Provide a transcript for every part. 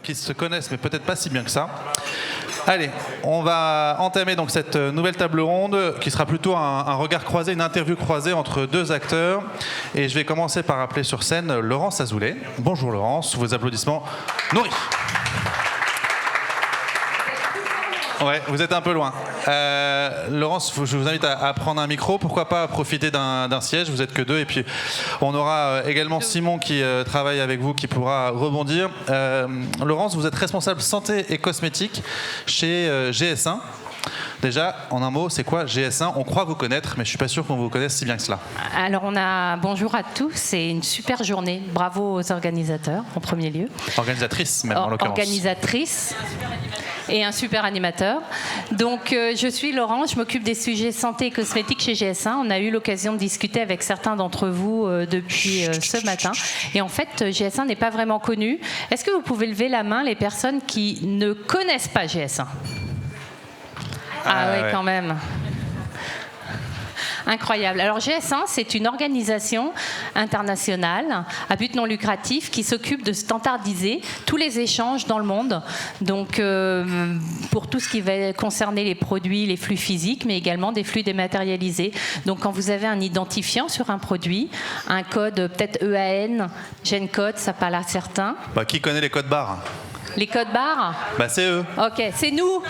qui se connaissent, mais peut-être pas si bien que ça. Allez, on va entamer donc cette nouvelle table ronde qui sera plutôt un regard croisé, une interview croisée entre deux acteurs. Et je vais commencer par appeler sur scène Laurence Azoulay. Bonjour Laurence, vos applaudissements nourris. Ouais, vous êtes un peu loin. Laurence, je vous invite à prendre un micro. Pourquoi pas profiter d'un siège. Vous êtes que deux. Et puis, on aura également Simon qui travaille avec vous, qui pourra rebondir. Laurence, vous êtes responsable santé et cosmétique chez GS1. Déjà, en un mot, c'est quoi GS1 ? On croit vous connaître, mais je ne suis pas sûr qu'on vous connaisse si bien que cela. Alors, bonjour à tous. C'est une super journée. Bravo aux organisateurs, en premier lieu. Organisatrices, même, en l'occurrence. Organisatrices. Et un super animateur. Donc, je suis Laurence, je m'occupe des sujets santé et cosmétiques chez GS1. On a eu l'occasion de discuter avec certains d'entre vous depuis ce matin. Et en fait, GS1 n'est pas vraiment connu. Est-ce que vous pouvez lever la main les personnes qui ne connaissent pas GS1 ? Ah oui, quand même. Incroyable. Alors GS1, c'est une organisation internationale à but non lucratif qui s'occupe de standardiser tous les échanges dans le monde. Donc pour tout ce qui va concerner les produits, les flux physiques, mais également des flux dématérialisés. Donc quand vous avez un identifiant sur un produit, un code peut-être EAN, GENCODE, ça parle à certains. Qui connaît les codes barres ? Les codes barres ? C'est eux. Ok, c'est nous.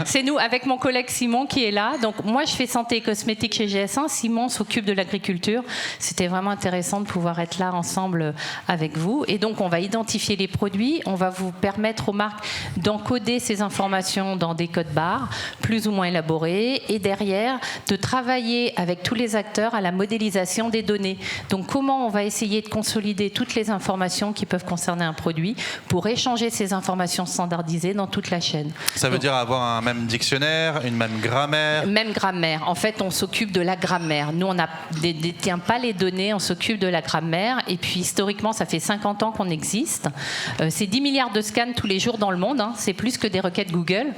C'est nous, avec mon collègue Simon qui est là. Donc moi, je fais santé et cosmétique chez GS1. Simon s'occupe de l'agriculture. C'était vraiment intéressant de pouvoir être là ensemble avec vous. Et donc, on va identifier les produits. On va vous permettre aux marques d'encoder ces informations dans des codes barres, plus ou moins élaborés. Et derrière, de travailler avec tous les acteurs à la modélisation des données. Donc, comment on va essayer de consolider toutes les informations qui peuvent concerner un produit pour échanger ces informations standardisées dans toute la chaîne. Ça veut dire avoir un même dictionnaire, une même grammaire ? Même grammaire. En fait, on s'occupe de la grammaire. Nous, on ne détient pas les données, on s'occupe de la grammaire. Et puis, historiquement, ça fait 50 ans qu'on existe. C'est 10 milliards de scans tous les jours dans le monde. Hein. C'est plus que des requêtes Google.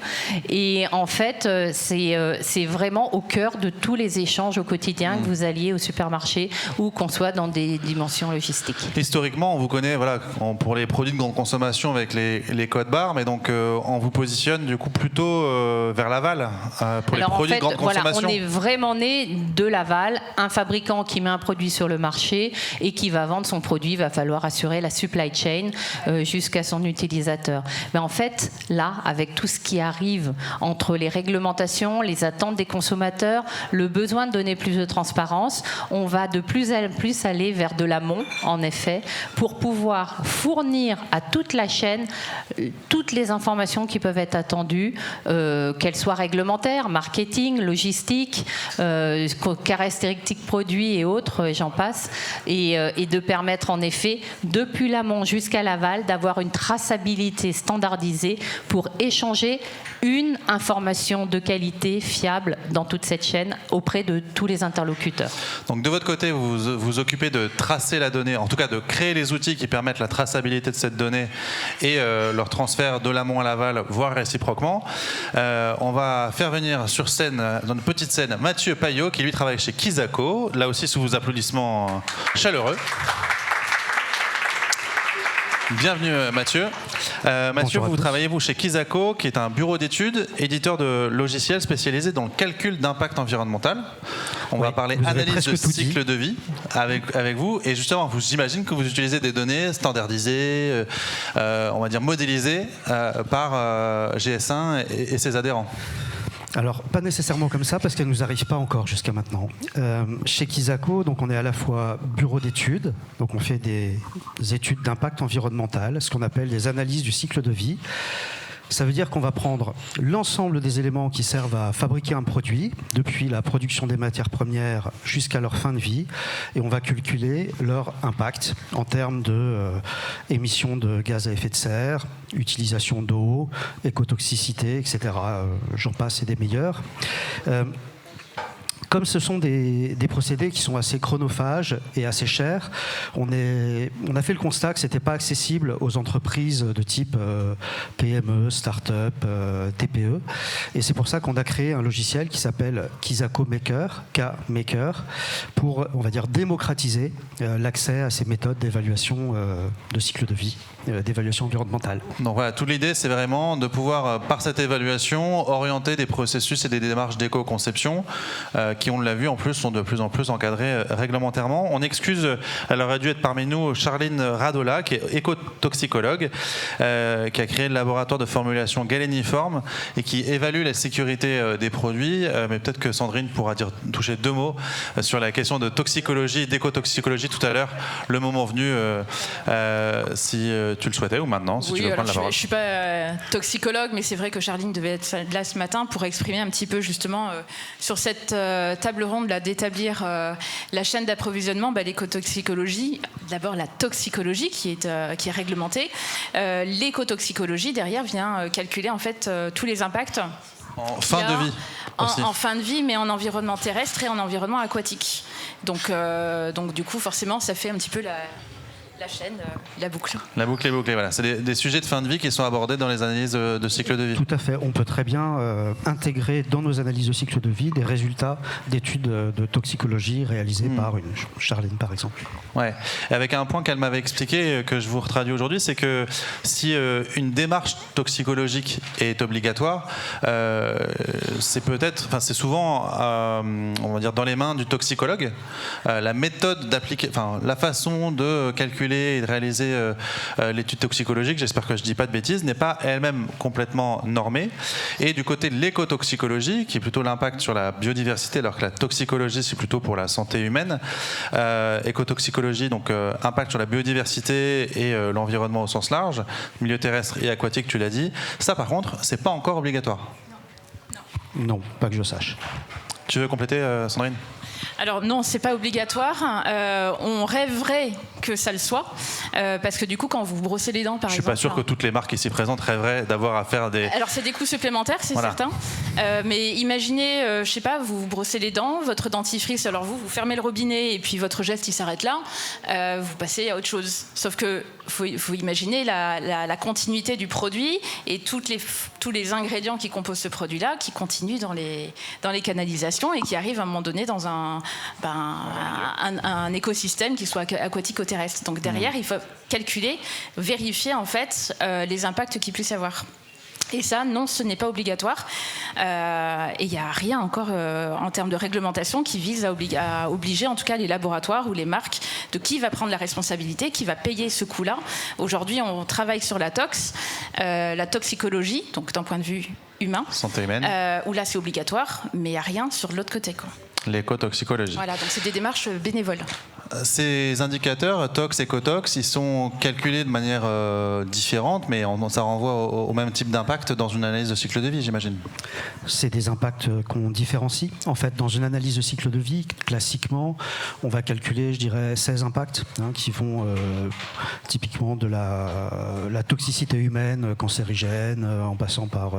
Et en fait, c'est vraiment au cœur de tous les échanges au quotidien, que vous alliez au supermarché ou qu'on soit dans des dimensions logistiques. Historiquement, on vous connaît pour les produits de grande consommation avec les codes barres, mais donc on vous positionne du coup plutôt vers l'aval pour les produits de grande consommation. On est vraiment né de l'aval, un fabricant qui met un produit sur le marché et qui va vendre son produit, il va falloir assurer la supply chain jusqu'à son utilisateur. Mais en fait, là, avec tout ce qui arrive entre les réglementations, les attentes des consommateurs, le besoin de donner plus de transparence, on va de plus en plus aller vers de l'amont, en effet, pour pouvoir fournir à toute la chaîne toutes les informations qui peuvent être attendues, qu'elles soient réglementaires, marketing, logistique, caractéristiques produits et autres, j'en passe, et de permettre en effet, depuis l'amont jusqu'à l'aval, d'avoir une traçabilité standardisée pour échanger une information de qualité fiable dans toute cette chaîne auprès de tous les interlocuteurs. Donc de votre côté, vous vous occupez de tracer la donnée, en tout cas de créer les outils qui permettent la traçabilité de cette donnée et leur transfert de l'amont à l'aval, voire réciproquement. On va faire venir sur scène, dans une petite scène, Mathieu Payot, qui lui travaille chez Kizako, là aussi sous vos applaudissements chaleureux. Bienvenue Mathieu. Mathieu, vous travaillez chez Kizako, qui est un bureau d'études, éditeur de logiciels spécialisé dans le calcul d'impact environnemental. On va parler analyse de cycle de vie avec vous. Et justement, j'imagine que vous utilisez des données standardisées, on va dire modélisées par GS1 et ses adhérents. Alors, pas nécessairement comme ça, parce qu'elle ne nous arrive pas encore jusqu'à maintenant. Chez Kizako, donc, on est à la fois bureau d'études, donc on fait des études d'impact environnemental, ce qu'on appelle des analyses du cycle de vie. Ça veut dire qu'on va prendre l'ensemble des éléments qui servent à fabriquer un produit, depuis la production des matières premières jusqu'à leur fin de vie, et on va calculer leur impact en termes d'émissions de gaz à effet de serre, utilisation d'eau, écotoxicité, etc. J'en passe et des meilleurs. comme ce sont des procédés qui sont assez chronophages et assez chers, on a fait le constat que ce n'était pas accessible aux entreprises de type PME, start-up, TPE. Et c'est pour ça qu'on a créé un logiciel qui s'appelle Kizako Maker, K-Maker, pour, on va dire, démocratiser l'accès à ces méthodes d'évaluation de cycle de vie, d'évaluation environnementale. Donc voilà, toute l'idée, c'est vraiment de pouvoir, par cette évaluation, orienter des processus et des démarches d'éco-conception qui, on l'a vu, en plus, sont de plus en plus encadrés réglementairement. On excuse, elle aurait dû être parmi nous, Charline Radola, qui est écotoxicologue, qui a créé le laboratoire de formulation galéniforme et qui évalue la sécurité des produits. Mais peut-être que Sandrine pourra toucher 2 mots sur la question de toxicologie, d'écotoxicologie tout à l'heure, le moment venu, si tu le souhaitais, ou maintenant, si tu veux prendre la parole. Je ne suis pas toxicologue, mais c'est vrai que Charline devait être là ce matin pour exprimer un petit peu justement sur cette table ronde là, d'établir la chaîne d'approvisionnement, l'écotoxicologie. D'abord la toxicologie qui est réglementée. L'écotoxicologie derrière vient calculer en fait tous les impacts. En fin de vie. En fin de vie, mais en environnement terrestre et en environnement aquatique. Donc du coup, forcément, ça fait un petit peu la chaîne, la boucle. La boucle est bouclée, voilà. C'est des sujets de fin de vie qui sont abordés dans les analyses de cycle de vie. Tout à fait. On peut très bien intégrer dans nos analyses de cycle de vie des résultats d'études de toxicologie réalisées par une Charline, par exemple. Ouais. Et avec un point qu'elle m'avait expliqué, que je vous retraduis aujourd'hui, c'est que si une démarche toxicologique est obligatoire, c'est souvent, on va dire, dans les mains du toxicologue. La méthode d'appliquer, la façon de calculer et de réaliser l'étude toxicologique, j'espère que je ne dis pas de bêtises, n'est pas elle-même complètement normée. Et du côté de l'écotoxicologie, qui est plutôt l'impact sur la biodiversité, alors que la toxicologie, c'est plutôt pour la santé humaine, écotoxicologie, donc impact sur la biodiversité et l'environnement au sens large, milieu terrestre et aquatique, tu l'as dit. Ça, par contre, c'est pas encore obligatoire. Non, pas que je sache. Tu veux compléter, Sandrine ? Alors non, c'est pas obligatoire. On rêverait que ça le soit, parce que du coup, quand vous brossez les dents, par exemple... Je suis pas sûr que toutes les marques ici présentes rêveraient d'avoir à faire des... Alors c'est des coûts supplémentaires, c'est certain. Mais imaginez, je sais pas, vous brossez les dents, votre dentifrice, alors vous fermez le robinet et puis votre geste il s'arrête là, vous passez à autre chose. Sauf que faut imaginer la continuité du produit et tous les ingrédients qui composent ce produit-là, qui continuent dans les canalisations et qui arrivent à un moment donné dans un écosystème qui soit aquatique ou terrestre. Donc derrière, il faut calculer, vérifier en fait les impacts qu'il puisse y avoir. Et ça, non, ce n'est pas obligatoire. Et il n'y a rien encore en termes de réglementation qui vise à obliger en tout cas les laboratoires ou les marques de qui va prendre la responsabilité, qui va payer ce coût-là. Aujourd'hui, on travaille sur la toxicologie, donc d'un point de vue humain. Santé humaine. Où là, c'est obligatoire, mais il n'y a rien sur l'autre côté, quoi. L'écotoxicologie. Voilà, donc c'est des démarches bénévoles. Ces indicateurs, TOX, écotox, ils sont calculés de manière différente, mais ça renvoie au même type d'impact dans une analyse de cycle de vie, j'imagine. C'est des impacts qu'on différencie. En fait, dans une analyse de cycle de vie, classiquement, on va calculer, je dirais, 16 impacts qui vont typiquement de la toxicité humaine, cancérigène, en passant par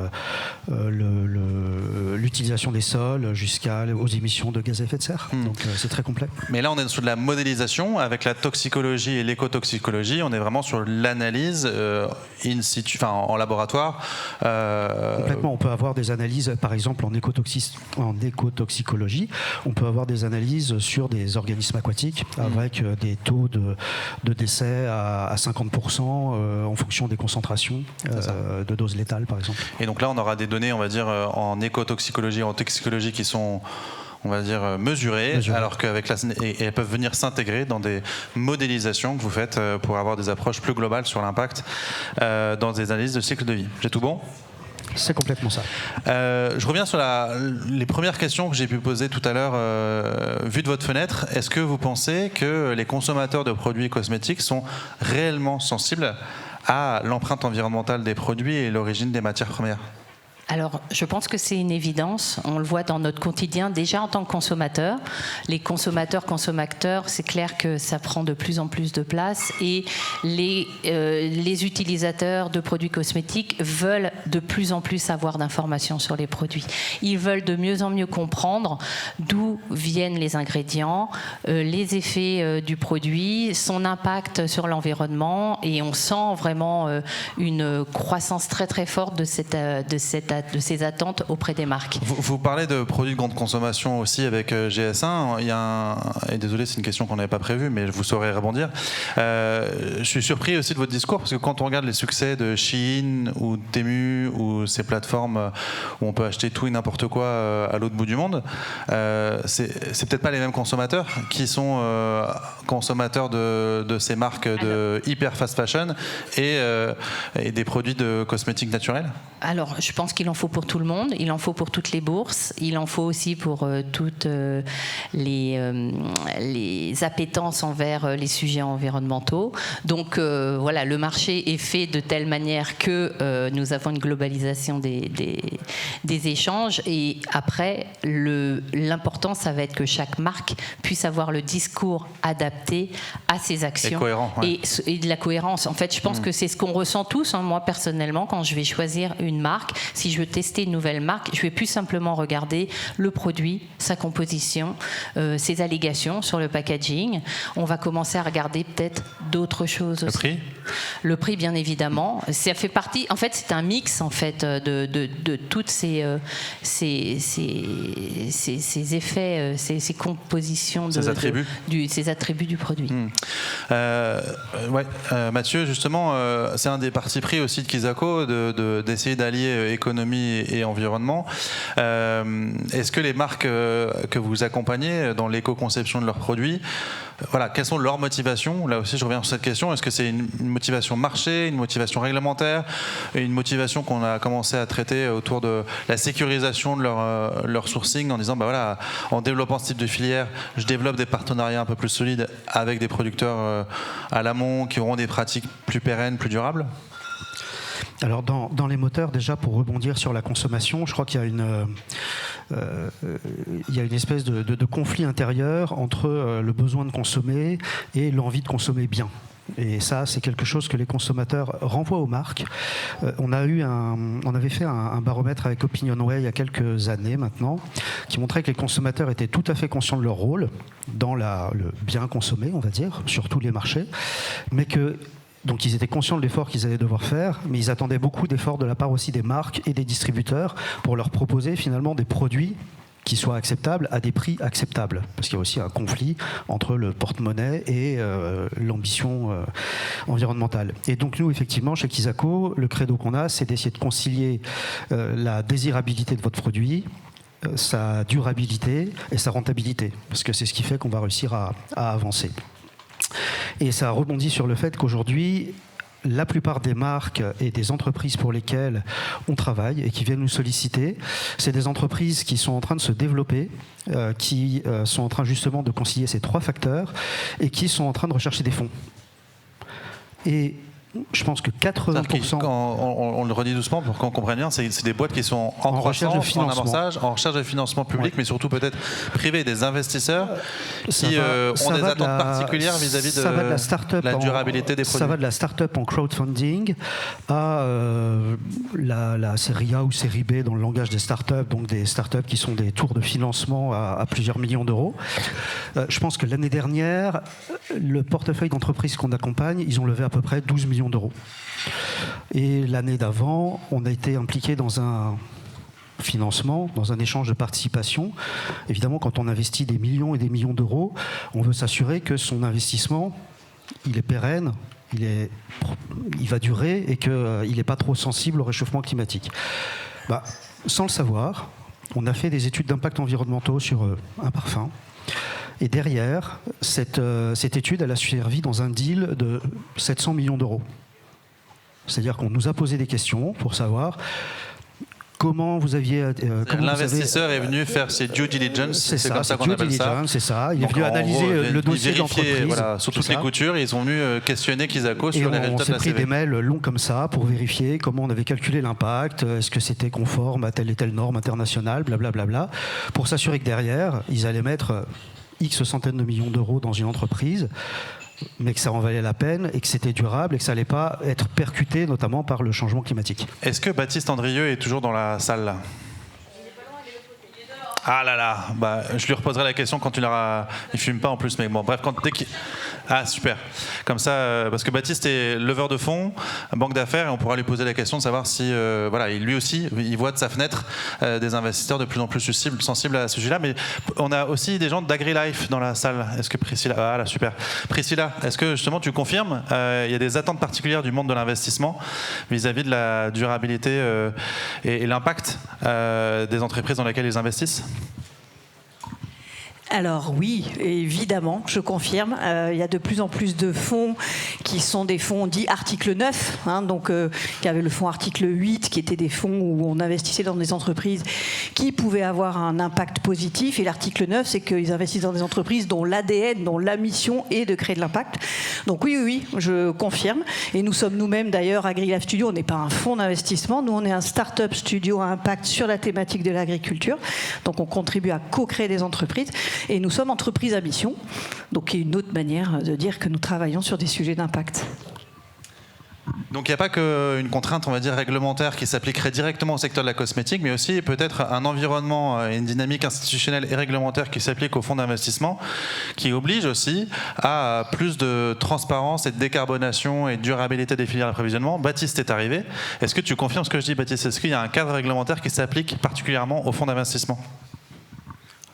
l'utilisation des sols jusqu'aux émissions de gaz à effet de serre. Donc c'est très complet. Mais là, on est sur de la modélisation. Avec la toxicologie et l'écotoxicologie, on est vraiment sur l'analyse in situ, en laboratoire. Complètement. On peut avoir des analyses, par exemple en écotoxicologie, on peut avoir des analyses sur des organismes aquatiques avec des taux de décès à 50% en fonction des concentrations de doses létales, par exemple. Et donc là, on aura des données, on va dire, en écotoxicologie, en toxicologie qui sont, on va dire, mesurées, alors qu'avec et elles peuvent venir s'intégrer dans des modélisations que vous faites pour avoir des approches plus globales sur l'impact dans des analyses de cycle de vie. J'ai tout bon ? C'est complètement ça. Je reviens sur les premières questions que j'ai pu poser tout à l'heure. Vu de votre fenêtre, est-ce que vous pensez que les consommateurs de produits cosmétiques sont réellement sensibles à l'empreinte environnementale des produits et l'origine des matières premières ? Alors, je pense que c'est une évidence. On le voit dans notre quotidien, déjà en tant que consommateur. Les consommateurs, c'est clair que ça prend de plus en plus de place. Et les utilisateurs de produits cosmétiques veulent de plus en plus avoir d'informations sur les produits. Ils veulent de mieux en mieux comprendre d'où viennent les ingrédients, les effets du produit, son impact sur l'environnement. Et on sent vraiment une croissance très très forte de ces attentes auprès des marques. Vous parlez de produits de grande consommation aussi avec GS1. Et désolé, c'est une question qu'on n'avait pas prévue, mais vous saurez rebondir. Je suis surpris aussi de votre discours, parce que quand on regarde les succès de Shein ou Temu ou ces plateformes où on peut acheter tout et n'importe quoi à l'autre bout du monde, c'est peut-être pas les mêmes consommateurs qui sont consommateurs de ces marques de hyper fast fashion et des produits de cosmétiques naturels. Alors, je pense qu'il en faut pour tout le monde, il en faut pour toutes les bourses, il en faut aussi pour toutes les appétences envers les sujets environnementaux. Donc voilà, le marché est fait de telle manière que nous avons une globalisation des échanges, et après, l'important, ça va être que chaque marque puisse avoir le discours adapté à ses actions. Et cohérent, ouais. Et de la cohérence. En fait, je pense que c'est ce qu'on ressent tous. Moi, personnellement, quand je vais choisir une marque, si je veux tester une nouvelle marque, je vais plus simplement regarder le produit, sa composition, ses allégations sur le packaging. On va commencer à regarder peut-être d'autres choses aussi. Le prix ? Le prix, bien évidemment. Ça fait partie. En fait, c'est un mix en fait de toutes ces effets, ces compositions, ces attributs, ces attributs du produit. Mathieu, justement, c'est un des partis pris aussi de Kizako d'essayer d'allier économie et environnement. Est-ce que les marques que vous accompagnez dans l'éco-conception de leurs produits, voilà, quelles sont leurs motivations ? Là aussi, je reviens sur cette question. Est-ce que c'est une motivation marché, une motivation réglementaire, et une motivation qu'on a commencé à traiter autour de la sécurisation de leur sourcing, en disant, bah voilà, en développant ce type de filière, je développe des partenariats un peu plus solides avec des producteurs à l'amont qui auront des pratiques plus pérennes, plus durables ? Alors dans les moteurs, déjà pour rebondir sur la consommation, je crois qu'il y a une espèce de conflit intérieur entre le besoin de consommer et l'envie de consommer bien. Et ça, c'est quelque chose que les consommateurs renvoient aux marques. On avait fait un baromètre avec OpinionWay il y a quelques années maintenant, qui montrait que les consommateurs étaient tout à fait conscients de leur rôle dans le bien consommé, on va dire, sur tous les marchés, mais que donc ils étaient conscients de l'effort qu'ils allaient devoir faire, mais ils attendaient beaucoup d'efforts de la part aussi des marques et des distributeurs pour leur proposer finalement des produits qui soient acceptables à des prix acceptables. Parce qu'il y a aussi un conflit entre le porte-monnaie et l'ambition environnementale. Et donc nous, effectivement, chez Kizako, le credo qu'on a, c'est d'essayer de concilier la désirabilité de votre produit, sa durabilité et sa rentabilité. Parce que c'est ce qui fait qu'on va réussir à avancer. Et ça rebondit sur le fait qu'aujourd'hui, la plupart des marques et des entreprises pour lesquelles on travaille et qui viennent nous solliciter, c'est des entreprises qui sont en train de se développer, qui sont en train justement de concilier ces trois facteurs et qui sont en train de rechercher des fonds. Et je pense que 80%... On le redit doucement pour qu'on comprenne bien, c'est des boîtes qui sont en croissance, en amorçage, en recherche de financement public, mais surtout peut-être privé, des investisseurs qui ont des attentes particulières vis-à-vis de la durabilité des produits. Ça va de la start-up en crowdfunding à la série A ou série B dans le langage des start-up, donc des start-up qui sont des tours de financement à plusieurs millions d'euros. Je pense que l'année dernière, le portefeuille d'entreprises qu'on accompagne, ils ont levé à peu près 12 millions d'euros. Et l'année d'avant, on a été impliqué dans un financement, dans un échange de participation. Évidemment, quand on investit des millions et des millions d'euros, on veut s'assurer que son investissement, il est pérenne, il va durer et qu'il n'est pas trop sensible au réchauffement climatique. Sans le savoir, on a fait des études d'impact environnementaux sur un parfum. Et derrière, cette étude, elle a servi dans un deal de 700 millions d'euros. C'est-à-dire qu'on nous a posé des questions pour savoir comment vous aviez... L'investisseur est venu faire ses due diligence, c'est comme ça qu'on appelle ça. C'est ça, il est Donc, venu en analyser gros, le dossier de vérifier, l'entreprise. voilà, sur toutes les coutures, ils ont venu questionner Kizako sur les résultats de la on s'est pris CV. des mails longs comme ça pour vérifier comment on avait calculé l'impact, est-ce que c'était conforme à telle et telle norme internationale, blablabla, pour s'assurer que derrière, ils allaient mettre X centaines de millions d'euros dans une entreprise, mais que ça en valait la peine et que c'était durable et que ça n'allait pas être percuté notamment par le changement climatique. Est-ce que Baptiste Andrieux est toujours dans la salle là ? Ah là là, bah, je lui reposerai la question quand il fume pas en plus, mais bon, bref, dès qu'il... Ah super, comme ça, parce que Baptiste est leveur de fonds, banque d'affaires, et on pourra lui poser la question de savoir si, voilà, lui aussi, il voit de sa fenêtre des investisseurs de plus en plus sensibles à ce sujet-là, mais on a aussi des gens d'AgriLife dans la salle. Est-ce que Priscilla, ah là super, Priscilla, est-ce que justement tu confirmes, il y a des attentes particulières du monde de l'investissement vis-à-vis de la durabilité et l'impact des entreprises dans lesquelles ils investissent ? Alors oui, évidemment, je confirme. Il y a de plus en plus de fonds qui sont des fonds dits article 9, donc il y avait le fonds article 8 qui étaient des fonds où on investissait dans des entreprises qui pouvaient avoir un impact positif, et l'article 9 c'est qu'ils investissent dans des entreprises dont l'ADN, dont la mission est de créer de l'impact. Donc oui, je confirme, et nous sommes nous-mêmes d'ailleurs AgriLife Studio, on n'est pas un fonds d'investissement, nous on est un start-up studio à impact sur la thématique de l'agriculture, donc on contribue à co-créer des entreprises. Et nous sommes entreprise à mission, donc il y a une autre manière de dire que nous travaillons sur des sujets d'impact. Donc il n'y a pas qu'une contrainte, on va dire, réglementaire qui s'appliquerait directement au secteur de la cosmétique, mais aussi peut-être un environnement et une dynamique institutionnelle et réglementaire qui s'applique aux fonds d'investissement, qui oblige aussi à plus de transparence et de décarbonation et de durabilité des filières d'approvisionnement. Baptiste est arrivé. Est-ce que tu confirmes ce que je dis, Baptiste ? Est-ce qu'il y a un cadre réglementaire qui s'applique particulièrement aux fonds d'investissement ?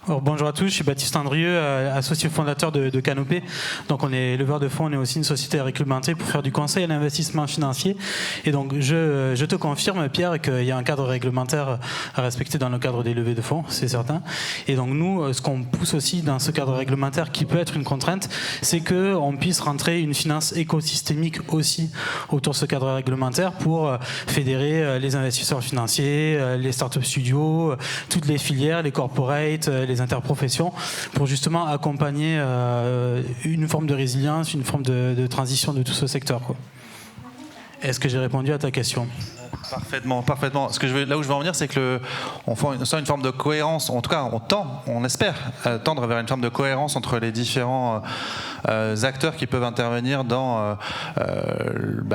Alors, bonjour à tous, je suis Baptiste Andrieux, associé fondateur de Canopé. Donc on est leveur de fonds, on est aussi une société réglementée pour faire du conseil à l'investissement financier. Et donc je te confirme, Pierre, qu'il y a un cadre réglementaire à respecter dans le cadre des levées de fonds, c'est certain. Et donc nous, ce qu'on pousse aussi dans ce cadre réglementaire qui peut être une contrainte, c'est qu'on puisse rentrer une finance écosystémique aussi autour de ce cadre réglementaire pour fédérer les investisseurs financiers, les startup studios, toutes les filières, les corporates, les interprofessions, pour justement accompagner une forme de résilience, une forme de transition de tout ce secteur, quoi. Est-ce que j'ai répondu à ta question ? Parfaitement. Là où je veux en venir, c'est que on sent une forme de cohérence. En tout cas, on espère tendre vers une forme de cohérence entre les différents acteurs qui peuvent intervenir dans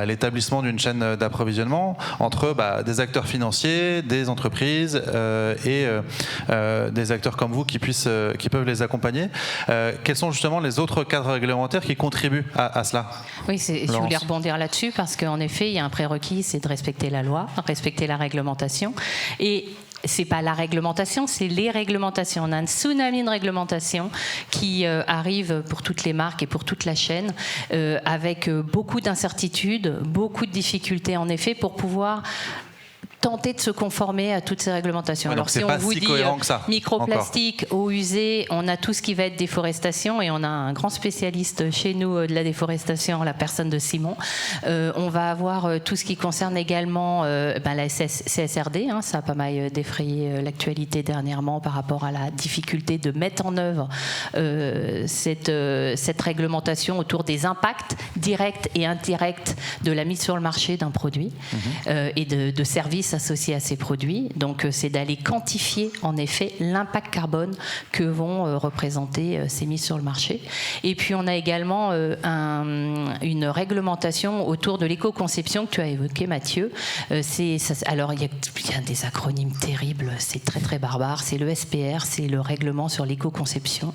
l'établissement d'une chaîne d'approvisionnement, entre des acteurs financiers, des entreprises et des acteurs comme vous qui peuvent les accompagner. Quels sont justement les autres cadres réglementaires qui contribuent à cela ? Oui, je voulais rebondir là-dessus parce qu'en effet, il y a un prérequis, c'est de respecter la loi, respecter la réglementation. Et c'est pas la réglementation, c'est les réglementations. On a un tsunami de réglementation qui arrive pour toutes les marques et pour toute la chaîne, avec beaucoup d'incertitudes, beaucoup de difficultés en effet pour pouvoir tenter de se conformer à toutes ces réglementations. Alors si on vous dit microplastique, eau usée, on a tout ce qui va être déforestation, et on a un grand spécialiste chez nous de la déforestation, la personne de Simon. On va avoir tout ce qui concerne également la CSRD, ça a pas mal défrayé l'actualité dernièrement par rapport à la difficulté de mettre en œuvre cette réglementation autour des impacts directs et indirects de la mise sur le marché d'un produit et de services associés à ces produits. Donc c'est d'aller quantifier en effet l'impact carbone que vont représenter ces mises sur le marché. Et puis on a également une réglementation autour de l'éco-conception que tu as évoqué, Mathieu. Alors il y a des acronymes terribles, c'est très très barbare. C'est le SPR, c'est le règlement sur l'éco-conception.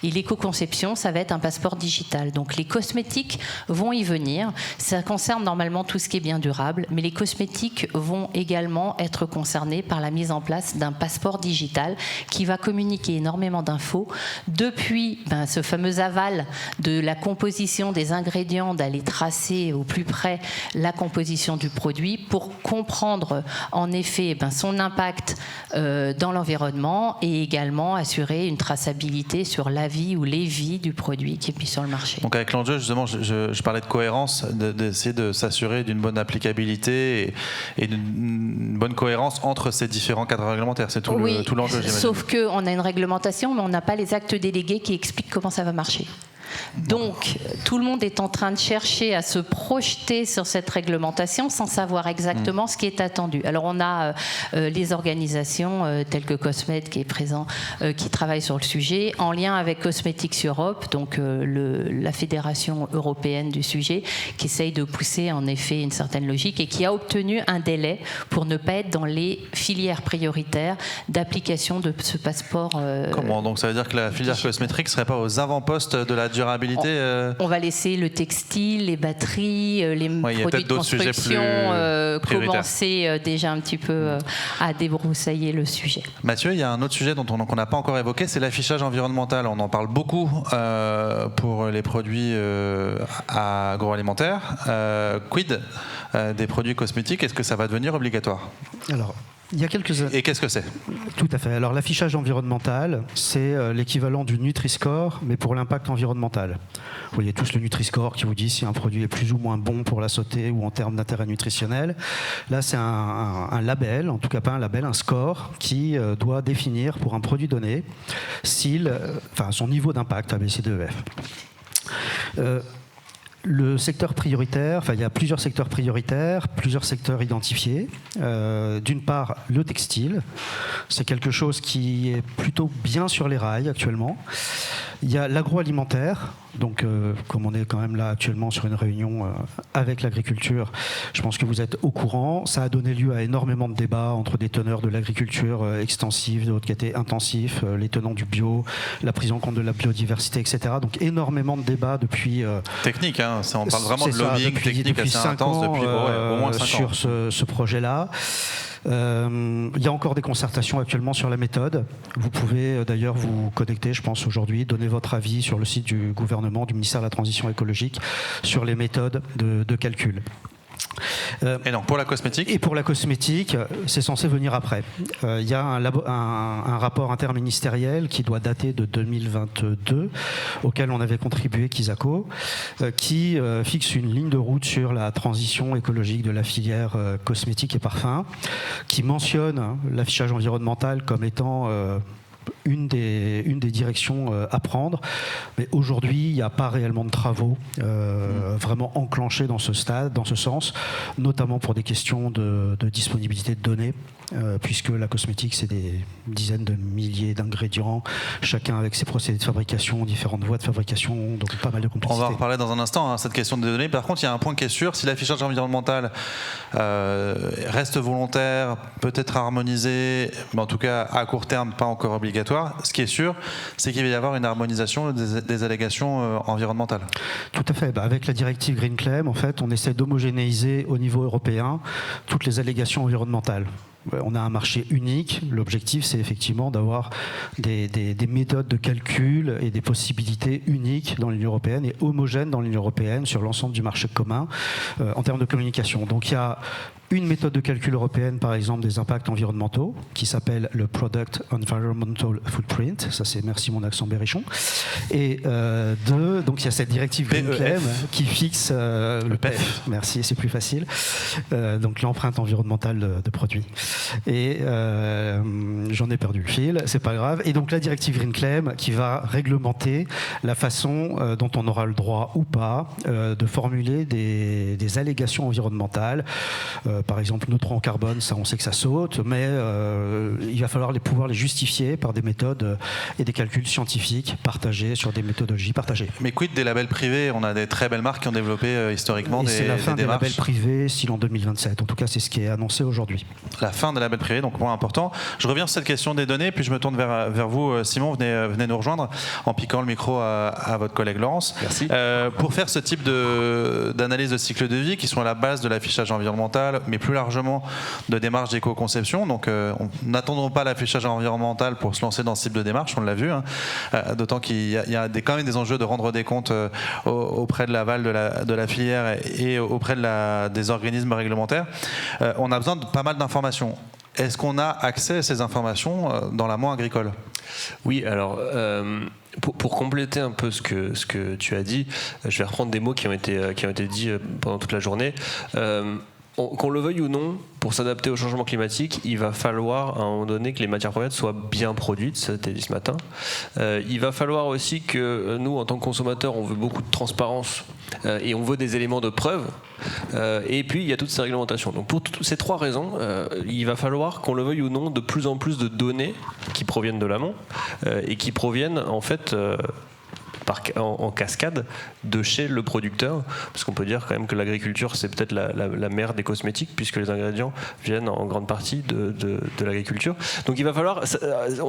Et l'éco-conception, ça va être un passeport digital. Donc les cosmétiques vont y venir. Ça concerne normalement tout ce qui est bien durable, mais les cosmétiques vont également être concernés par la mise en place d'un passeport digital qui va communiquer énormément d'infos depuis ce fameux aval de la composition des ingrédients, d'aller tracer au plus près la composition du produit pour comprendre en effet son impact dans l'environnement, et également assurer une traçabilité sur la vie ou les vies du produit qui est mis sur le marché. Donc avec l'enjeu, justement, je parlais de cohérence, d'essayer de s'assurer d'une bonne applicabilité et d'une une bonne cohérence entre ces différents cadres réglementaires. C'est tout Oui, tout l'enjeu, j'imagine. sauf qu'on a une réglementation, mais on n'a pas les actes délégués qui expliquent comment ça va marcher. Donc, tout le monde est en train de chercher à se projeter sur cette réglementation sans savoir exactement ce qui est attendu. Alors, on a les organisations telles que Cosmed qui est présent, qui travaillent sur le sujet, en lien avec Cosmetics Europe, donc la fédération européenne du sujet, qui essaye de pousser en effet une certaine logique et qui a obtenu un délai pour ne pas être dans les filières prioritaires d'application de ce passeport. Comment ? Donc, ça veut dire que la filière cosmétique ne serait pas aux avant-postes de la durabilité. On va laisser le textile, les batteries, les produits de construction commencer déjà un petit peu à débroussailler le sujet. Mathieu, il y a un autre sujet dont on n'a pas encore évoqué, c'est l'affichage environnemental. On en parle beaucoup pour les produits agroalimentaires. Quid des produits cosmétiques ? Est-ce que ça va devenir obligatoire ? Alors, il y a quelques années. Et qu'est-ce que c'est ? Tout à fait. Alors l'affichage environnemental, c'est l'équivalent du Nutri-Score, mais pour l'impact environnemental. Vous voyez tous le Nutri-Score qui vous dit si un produit est plus ou moins bon pour la santé ou en termes d'intérêt nutritionnel. Là, c'est un label, en tout cas pas un label, un score qui doit définir pour un produit donné son niveau d'impact ABCDEF. Le secteur prioritaire, il y a plusieurs secteurs prioritaires, plusieurs secteurs identifiés. D'une part, le textile, c'est quelque chose qui est plutôt bien sur les rails actuellement. Il y a l'agroalimentaire, donc comme on est quand même là actuellement sur une réunion avec l'agriculture, je pense que vous êtes au courant. Ça a donné lieu à énormément de débats entre des teneurs de l'agriculture extensive, de l'autre côté intensif, les tenants du bio, la prise en compte de la biodiversité, etc. Donc énormément de débats depuis... technique, hein, on parle vraiment de lobbying technique assez intense depuis au moins 5 ans. Sur ce projet-là. Il y a encore des concertations actuellement sur la méthode. Vous pouvez d'ailleurs vous connecter, je pense aujourd'hui, donner votre avis sur le site du gouvernement, du ministère de la Transition écologique, sur les méthodes de calcul. Et donc pour la cosmétique ? Et pour la cosmétique, c'est censé venir après. Il y a un rapport interministériel qui doit dater de 2022, auquel on avait contribué Kizako, qui fixe une ligne de route sur la transition écologique de la filière cosmétique et parfum, qui mentionne l'affichage environnemental comme étant... une des directions à prendre. Mais aujourd'hui, il n'y a pas réellement de travaux vraiment enclenchés dans ce stade, dans ce sens, notamment pour des questions de disponibilité de données, puisque la cosmétique, c'est des dizaines de milliers d'ingrédients, chacun avec ses procédés de fabrication, différentes voies de fabrication, donc pas mal de complexité. On va en reparler dans un instant, cette question des données. Par contre, il y a un point qui est sûr, si l'affichage environnemental reste volontaire, peut-être harmonisé, mais en tout cas à court terme, pas encore obligatoire, ce qui est sûr, c'est qu'il va y avoir une harmonisation des allégations environnementales. Tout à fait. Avec la directive Green Claim, en fait, on essaie d'homogénéiser au niveau européen toutes les allégations environnementales. On a un marché unique. L'objectif, c'est effectivement d'avoir des méthodes de calcul et des possibilités uniques dans l'Union européenne et homogènes dans l'Union européenne sur l'ensemble du marché commun en termes de communication. Donc il y a une méthode de calcul européenne, par exemple, des impacts environnementaux, qui s'appelle le Product Environmental Footprint. Ça, c'est merci mon accent berrichon. Et donc il y a cette directive Green Claim qui fixe le PEF. Merci, c'est plus facile. Donc l'empreinte environnementale de produits. Et j'en ai perdu le fil, c'est pas grave. Et donc la directive Green Claim qui va réglementer la façon dont on aura le droit ou pas de formuler des allégations environnementales. Par exemple, neutre en carbone, ça on sait que ça saute, mais il va falloir pouvoir les justifier par des méthodes et des calculs scientifiques partagés sur des méthodologies partagées. Mais quid des labels privés ? On a des très belles marques qui ont développé historiquement des démarches. C'est la fin des labels privés, style en 2027. En tout cas, c'est ce qui est annoncé aujourd'hui. La fin des labels privés, donc point important. Je reviens sur cette question des données, puis je me tourne vers vous, Simon. Venez nous rejoindre en piquant le micro à votre collègue Laurence. Merci. Pour faire ce type d'analyse de cycle de vie, qui sont à la base de l'affichage environnemental, mais plus largement de démarches d'éco-conception. Donc, n'attendons pas l'affichage environnemental pour se lancer dans ce type de démarche, on l'a vu. D'autant qu'il y a quand même des enjeux de rendre des comptes auprès de l'aval de la filière et auprès des organismes réglementaires. On a besoin de pas mal d'informations. Est-ce qu'on a accès à ces informations dans l'amont agricole ? Oui, alors... Pour compléter un peu ce que tu as dit, je vais reprendre des mots qui ont été dits pendant toute la journée. qu'on le veuille ou non, pour s'adapter au changement climatique, il va falloir à un moment donné que les matières premières soient bien produites, ça a été dit ce matin. Il va falloir aussi que nous, en tant que consommateurs, on veut beaucoup de transparence et on veut des éléments de preuve. Et puis il y a toutes ces réglementations. Donc pour ces 3 raisons, il va falloir qu'on le veuille ou non de plus en plus de données qui proviennent de l'amont et qui proviennent en fait en cascade de chez le producteur, parce qu'on peut dire quand même que l'agriculture c'est peut-être la mère des cosmétiques puisque les ingrédients viennent en grande partie de l'agriculture. Donc il va falloir,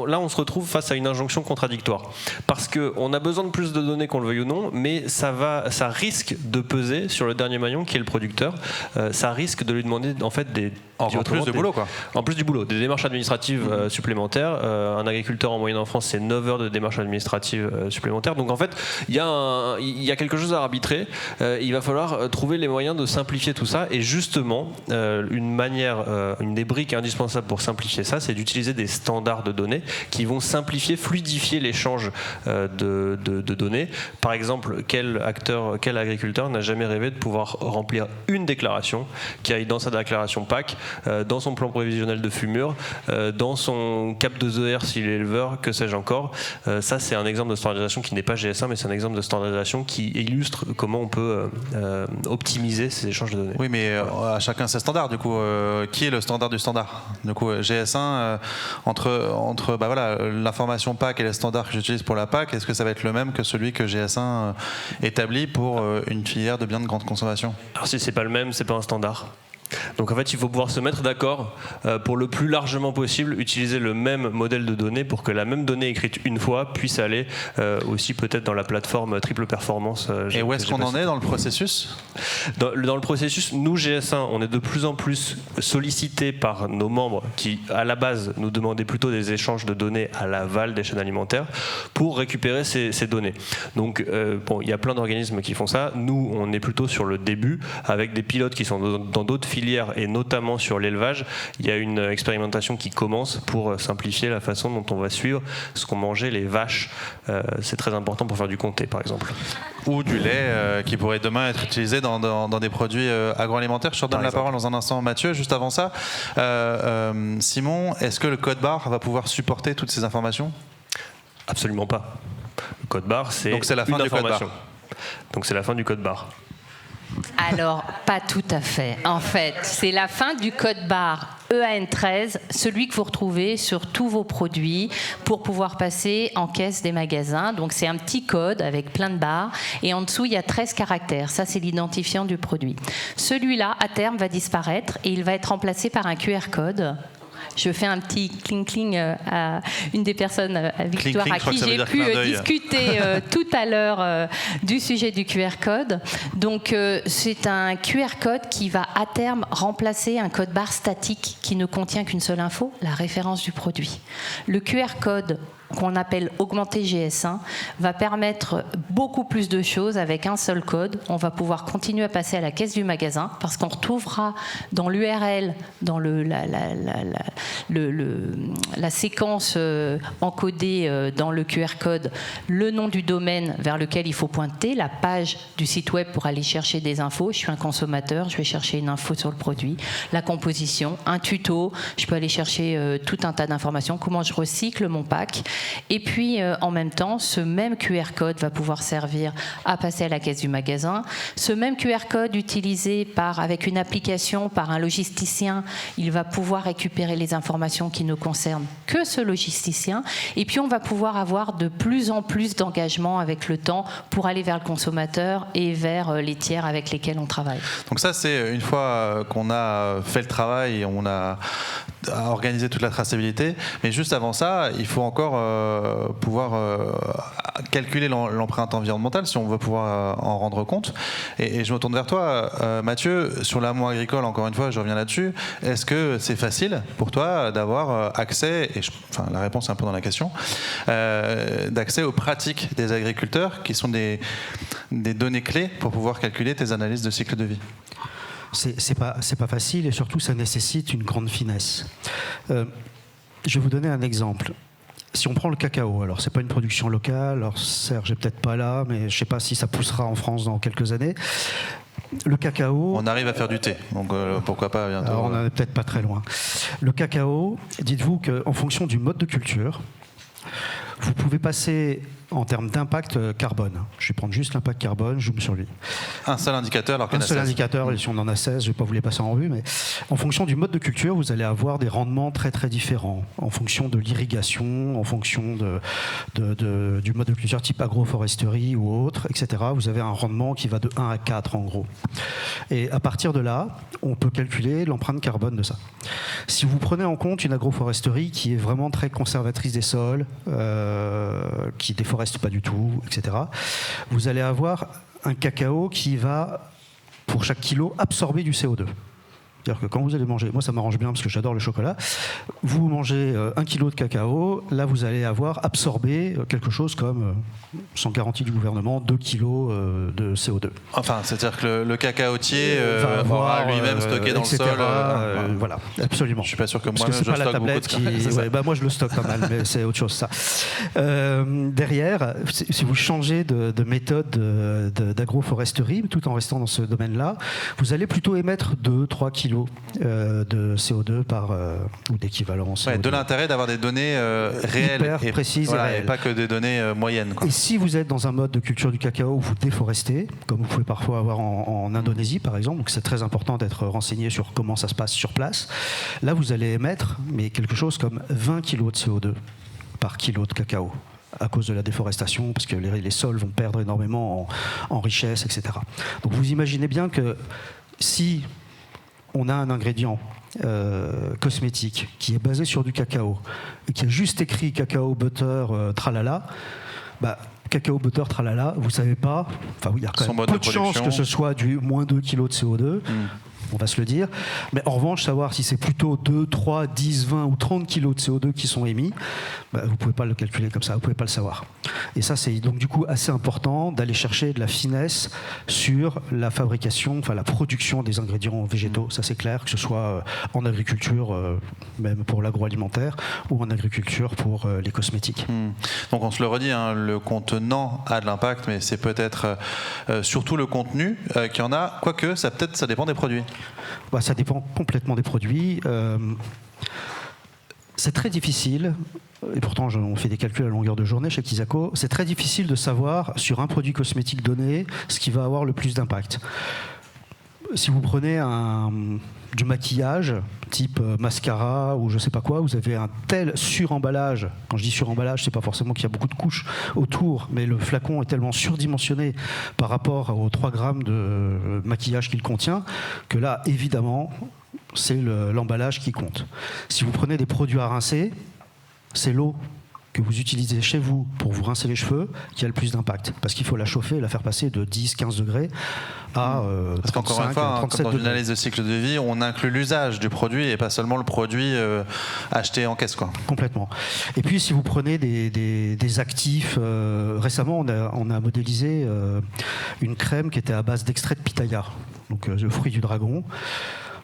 là on se retrouve face à une injonction contradictoire parce qu'on a besoin de plus de données qu'on le veuille ou non, mais ça risque de peser sur le dernier maillon qui est le producteur, ça risque de lui demander en fait en plus de boulot, quoi. En plus du boulot, des démarches administratives supplémentaires. Un agriculteur en moyenne en France, c'est 9 heures de démarches administratives supplémentaires. Donc en fait, il y a quelque chose à arbitrer. Il va falloir trouver les moyens de simplifier tout ça. Et justement, une des briques indispensables pour simplifier ça, c'est d'utiliser des standards de données qui vont simplifier, fluidifier l'échange de données. Par exemple, quel agriculteur n'a jamais rêvé de pouvoir remplir une déclaration qui aille dans sa déclaration PAC, dans son plan prévisionnel de fumure, dans son cap de ZER s'il est éleveur, que sais-je encore. Ça, c'est un exemple de standardisation qui n'est pas GS1, mais c'est un exemple de standardisation qui illustre comment on peut optimiser ces échanges de données. Oui, mais à chacun ses standards. Du coup, qui est le standard du standard? Du coup, GS1, entre l'information PAC et les standards que j'utilise pour la PAC, est-ce que ça va être le même que celui que GS1 établit pour une filière de biens de grande consommation? Alors si c'est pas le même, c'est pas un standard. Donc en fait, il faut pouvoir se mettre d'accord pour le plus largement possible, utiliser le même modèle de données pour que la même donnée écrite une fois puisse aller aussi peut-être dans la plateforme triple performance. Et où est-ce qu'on en est dans le processus ? Dans le processus, nous, GS1, on est de plus en plus sollicités par nos membres qui, à la base, nous demandaient plutôt des échanges de données à l'aval des chaînes alimentaires pour récupérer ces données. Donc, il y a plein d'organismes qui font ça. Nous, on est plutôt sur le début avec des pilotes qui sont dans d'autres filières et notamment sur l'élevage. Il y a une expérimentation qui commence pour simplifier la façon dont on va suivre ce qu'ont mangé les vaches. C'est très important pour faire du comté, par exemple. Ou du lait qui pourrait demain être utilisé dans des produits agroalimentaires. Je te redonne la parole dans un instant, Mathieu. Juste avant ça, Simon, est-ce que le code barre va pouvoir supporter toutes ces informations ? Absolument pas. Le code barre, c'est donc c'est la fin une du code barre. Donc c'est la fin du code barre. Alors, pas tout à fait. En fait, c'est la fin du code barre EAN13, celui que vous retrouvez sur tous vos produits pour pouvoir passer en caisse des magasins. Donc, c'est un petit code avec plein de barres et en dessous, il y a 13 caractères. Ça, c'est l'identifiant du produit. Celui-là, à terme, va disparaître et il va être remplacé par un QR code. Je fais un petit cling-cling à une des personnes, à Victoire, à qui j'ai pu discuter tout à l'heure du sujet du QR code. Donc, c'est un QR code qui va à terme remplacer un code barre statique qui ne contient qu'une seule info, la référence du produit. Le QR code qu'on appelle augmenté GS1 va permettre beaucoup plus de choses avec un seul code. On va pouvoir continuer à passer à la caisse du magasin parce qu'on retrouvera dans l'URL, dans la séquence encodée dans le QR code, le nom du domaine vers lequel il faut pointer, la page du site web pour aller chercher des infos. Je suis un consommateur, je vais chercher une info sur le produit, la composition, un tuto, je peux aller chercher tout un tas d'informations, comment je recycle mon pack. Et puis, en même temps, ce même QR code va pouvoir servir à passer à la caisse du magasin. Ce même QR code utilisé avec une application par un logisticien, il va pouvoir récupérer les informations qui ne concernent que ce logisticien. Et puis, on va pouvoir avoir de plus en plus d'engagement avec le temps pour aller vers le consommateur et vers les tiers avec lesquels on travaille. Donc ça, c'est une fois qu'on a fait le travail et on a organisé toute la traçabilité. Mais juste avant ça, il faut encore pouvoir calculer l'empreinte environnementale si on veut pouvoir en rendre compte. Et je me tourne vers toi, Mathieu, sur l'amont agricole, encore une fois, je reviens là-dessus. Est-ce que c'est facile pour toi d'avoir accès, la réponse est un peu dans la question, d'accès aux pratiques des agriculteurs qui sont des données clés pour pouvoir calculer tes analyses de cycle de vie ? C'est pas facile et surtout ça nécessite une grande finesse. Je vais vous donner un exemple. Si on prend le cacao, alors c'est pas une production locale, alors Serge est peut-être pas là, mais je sais pas si ça poussera en France dans quelques années. Le cacao... On arrive à faire du thé, donc pourquoi pas bientôt. Alors, on n'en est peut-être pas très loin. Le cacao, dites-vous qu'en fonction du mode de culture, vous pouvez passer en termes d'impact carbone. Je vais prendre juste l'impact carbone, je zoome sur lui. Un seul indicateur, alors qu'il y en Un a seul 16. indicateur, et si on en a 16, je ne vais pas vous les passer en revue, mais en fonction du mode de culture, vous allez avoir des rendements très très différents, en fonction de l'irrigation, en fonction du mode de culture type agroforesterie ou autre, etc. Vous avez un rendement qui va de 1 à 4 en gros. Et à partir de là, on peut calculer l'empreinte carbone de ça. Si vous prenez en compte une agroforesterie qui est vraiment très conservatrice des sols, qui déforeste pas du tout, etc., vous allez avoir un cacao qui va, pour chaque kilo, absorber du CO2. C'est-à-dire que quand vous allez manger, moi ça m'arrange bien parce que j'adore le chocolat, vous mangez 1 kilo de cacao, là vous allez avoir absorbé quelque chose comme, sans garantie du gouvernement, 2 kilos de CO2. Enfin, c'est-à-dire que le cacaotier aura lui-même stocké dans etc., le sol. Voilà, absolument. Je suis pas sûr que Parce moi-même que c'est je pas la stocke beaucoup de tablette qui... C'est ça. Ouais, bah moi je le stocke pas mal, mais c'est autre chose ça. Derrière, si vous changez de méthode d'agroforesterie, tout en restant dans ce domaine-là, vous allez plutôt émettre 2-3 kilos de CO2 ou d'équivalent CO2. Ouais, de l'intérêt d'avoir des données réelles hyper précises et réelles. et pas que des données moyennes, quoi. Et si vous êtes dans un mode de culture du cacao où vous déforestez, comme vous pouvez parfois avoir en Indonésie par exemple, donc c'est très important d'être renseigné sur comment ça se passe sur place, là vous allez émettre quelque chose comme 20 kg de CO2 par kilo de cacao à cause de la déforestation, parce que les sols vont perdre énormément en richesse, etc. Donc vous imaginez bien que si on a un ingrédient cosmétique qui est basé sur du cacao et qui a juste écrit cacao butter tralala, cacao butter tralala, vous savez pas, enfin oui, il y a quand même peu de chances que ce soit du moins 2 kg de CO2. On va se le dire. Mais en revanche, savoir si c'est plutôt 2, 3, 10, 20 ou 30 kilos de CO2 qui sont émis, vous ne pouvez pas le calculer comme ça, vous ne pouvez pas le savoir. Et ça, c'est donc du coup assez important d'aller chercher de la finesse sur la fabrication, enfin la production des ingrédients végétaux. Ça, c'est clair, que ce soit en agriculture, même pour l'agroalimentaire, ou en agriculture pour les cosmétiques. Donc on se le redit, hein, le contenant a de l'impact, mais c'est peut-être surtout le contenu qui en a, quoique ça dépend des produits. Ça dépend complètement des produits. C'est très difficile, et pourtant on fait des calculs à longueur de journée chez Kizako, c'est très difficile de savoir sur un produit cosmétique donné ce qui va avoir le plus d'impact. Si vous prenez du maquillage, type mascara ou je sais pas quoi, vous avez un tel suremballage. Quand je dis suremballage, c'est pas forcément qu'il y a beaucoup de couches autour, mais le flacon est tellement surdimensionné par rapport aux 3 grammes de maquillage qu'il contient, que là, évidemment, c'est l'emballage qui compte. Si vous prenez des produits à rincer, c'est l'eau que vous utilisez chez vous pour vous rincer les cheveux qui a le plus d'impact. Parce qu'il faut la chauffer et la faire passer de 10-15 degrés à 35, parce qu'encore une fois, 37 dans degrés. une analyse de cycle de vie, on inclut l'usage du produit et pas seulement le produit acheté en caisse, quoi. Complètement. Et puis si vous prenez des actifs, récemment on a modélisé une crème qui était à base d'extrait de pitaya, donc le fruit du dragon.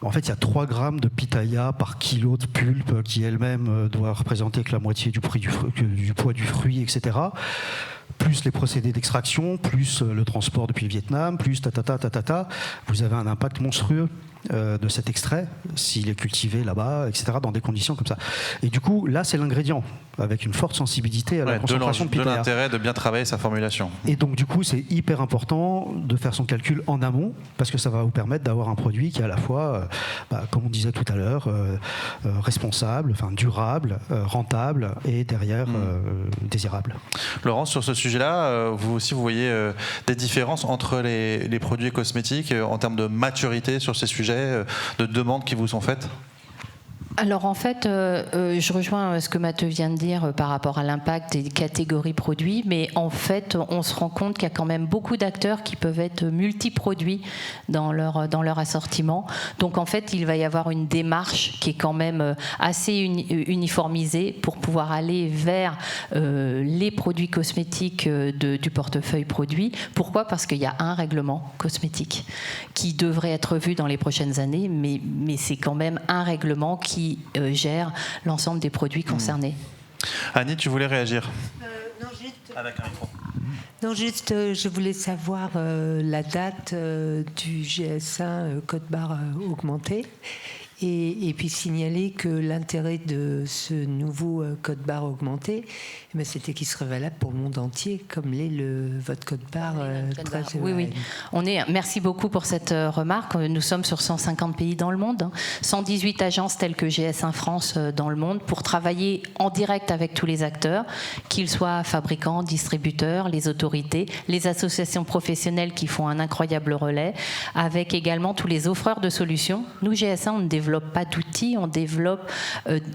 En fait, il y a 3 grammes de pitaya par kilo de pulpe qui elle-même doit représenter que la moitié du poids du fruit, etc. Plus les procédés d'extraction, plus le transport depuis le Vietnam, plus vous avez un impact monstrueux de cet extrait, s'il est cultivé là-bas, etc., dans des conditions comme ça. Et du coup, là, c'est l'ingrédient, avec une forte sensibilité à la concentration de pitaya. De l'intérêt de bien travailler sa formulation. Et donc, du coup, c'est hyper important de faire son calcul en amont, parce que ça va vous permettre d'avoir un produit qui est à la fois, comme on disait tout à l'heure, responsable, enfin durable, rentable, et derrière, désirable. Laurence, sur ce sujet-là, vous aussi, vous voyez des différences entre les produits cosmétiques en termes de maturité sur ces sujets, de demandes qui vous sont faites ? Alors en fait, je rejoins ce que Matthieu vient de dire par rapport à l'impact des catégories produits, mais en fait, on se rend compte qu'il y a quand même beaucoup d'acteurs qui peuvent être multiproduits dans leur assortiment. Donc en fait, il va y avoir une démarche qui est quand même assez uniformisée pour pouvoir aller vers les produits cosmétiques du portefeuille produit. Pourquoi ? Parce qu'il y a un règlement cosmétique qui devrait être vu dans les prochaines années, mais c'est quand même un règlement qui gère l'ensemble des produits concernés. Annie, tu voulais réagir ? Non, juste... Avec un micro. Non, juste, je voulais savoir la date du GS1 code-barre augmenté. Et puis signaler que l'intérêt de ce nouveau code-barre augmenté, c'était qu'il serait valable pour le monde entier, comme l'est votre code-barre. Oui. Merci beaucoup pour cette remarque. Nous sommes sur 150 pays dans le monde, 118 agences telles que GS1 France dans le monde, pour travailler en direct avec tous les acteurs, qu'ils soient fabricants, distributeurs, les autorités, les associations professionnelles qui font un incroyable relais, avec également tous les offreurs de solutions. Nous, GS1, on ne développe pas d'outils, on développe